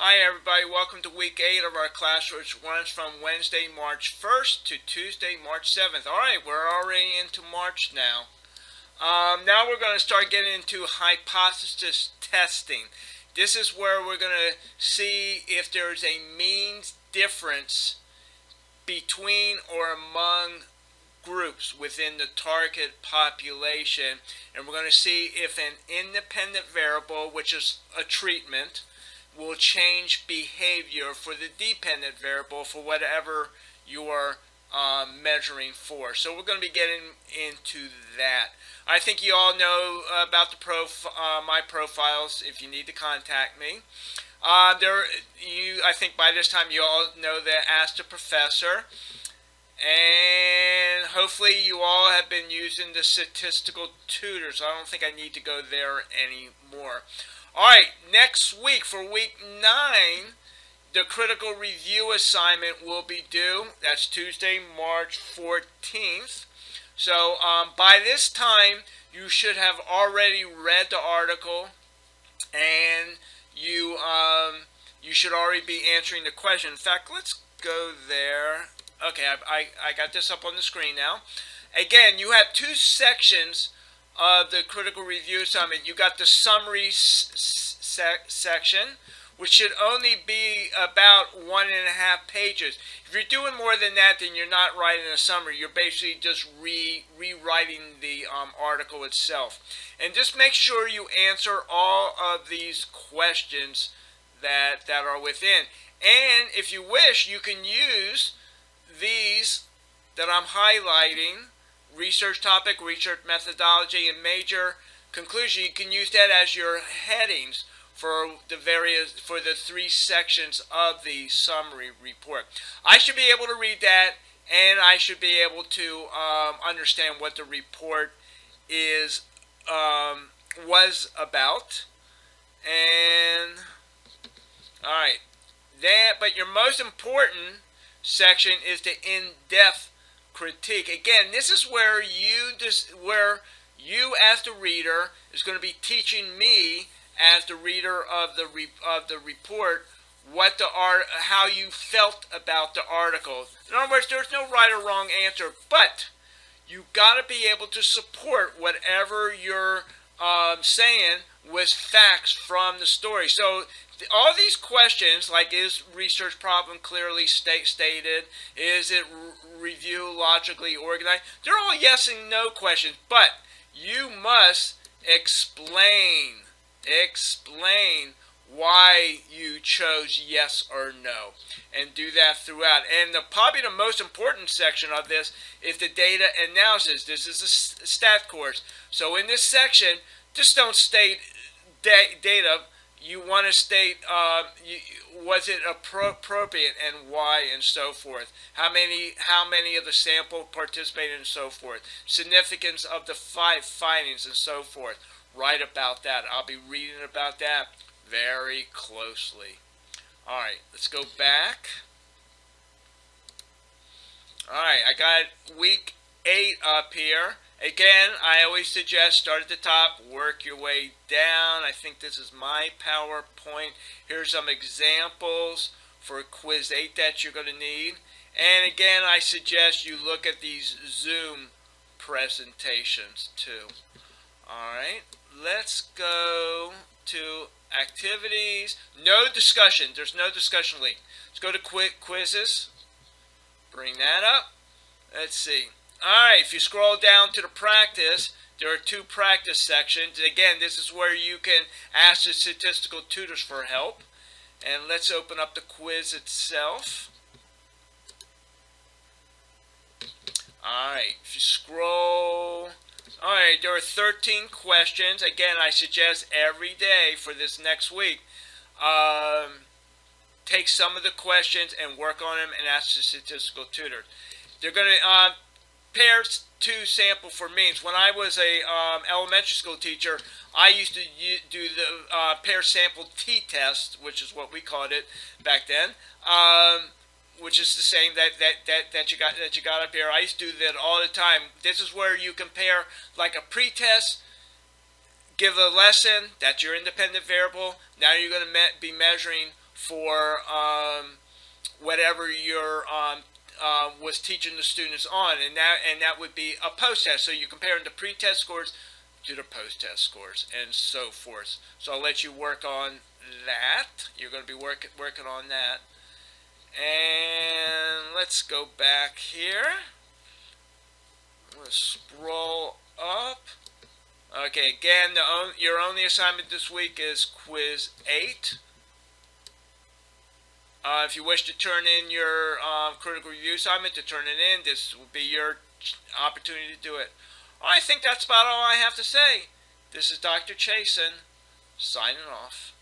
Hi everybody, welcome to week 8 of our class, which runs from Wednesday, March 1st to Tuesday, March 7th. Alright, we're already into March now. Now we're going to start getting into hypothesis testing. This is where we're going to see if there's a means difference between or among groups within the target population, and we're going to see if an independent variable, which is a treatment, will change behavior for the dependent variable for whatever you're measuring for. So we're going to be getting into that. I think you all know about my profiles if you need to contact me. I think by this time you all know that Ask the Professor. And hopefully you all have been using the statistical tutors. I don't think I need to go there anymore. Alright, next week for week 9, the critical review assignment will be due. That's Tuesday, March 14th. So by this time, you should have already read the article, and you should already be answering the question. In fact, let's go there. Okay, I got this up on the screen now. Again, you have two sections of the critical review assignment. You got the summary section, which should only be about 1.5 pages. If you're doing more than that, then you're not writing a summary. You're basically just rewriting the article itself. And just make sure you answer all of these questions that are within. And if you wish, you can use these that I'm highlighting: research topic, research methodology, and major conclusion. You can use that as your headings for the 3 sections of the summary report. I should be able to read that, and I should be able to understand what the report was about. And all right, but your most important section is the in-depth critique. Again, this is where you as the reader is going to be teaching me as the reader of the report how you felt about the article. In other words, there's no right or wrong answer, but you got to be able to support whatever you're saying with facts from the story. So all these questions, like, is research problem clearly stated? Is it review logically organized? They're all yes and no questions, but you must explain why you chose yes or no, and do that throughout. And probably the most important section of this is the data analysis. This is a stat course, so in this section, just don't state data. You want to state, was it appropriate and why, and so forth. How many of the sample participated, and so forth. Significance of the 5 findings, and so forth. Write about that. I'll be reading about that very closely. All right, let's go back. All right, I got week 8 up here. Again, I always suggest start at the top, work your way down. I think this is my PowerPoint. Here's some examples for quiz 8 that you're going to need. And again, I suggest you look at these Zoom presentations too. Alright, let's go to activities. No discussion. There's no discussion link. Let's go to quizzes. Bring that up. Let's see. Alright, if you scroll down to the practice, there are 2 practice sections. Again, this is where you can ask the statistical tutors for help. And let's open up the quiz itself. Alright, if you scroll... Alright, there are 13 questions. Again, I suggest every day for this next week, take some of the questions and work on them and ask the statistical tutor. They're going to... pair 2 sample for means. When I was a elementary school teacher, I used to do the pair sample t-test, which is what we called it back then, which is the same that you got up here. I used to do that all the time. This is where you compare like a pretest, give a lesson, that's your independent variable. Now you're going to be measuring for whatever your was teaching the students on, and that would be a post test. So you're comparing the pre-test scores to the post-test scores and so forth. So I'll let you work on that. You're going to be working on that. And let's go back here. I'm going to scroll up. Okay, again, your only assignment this week is quiz 8. If you wish to turn in your critical review assignment, to turn it in, this will be your opportunity to do it. I think that's about all I have to say. This is Dr. Chasen, signing off.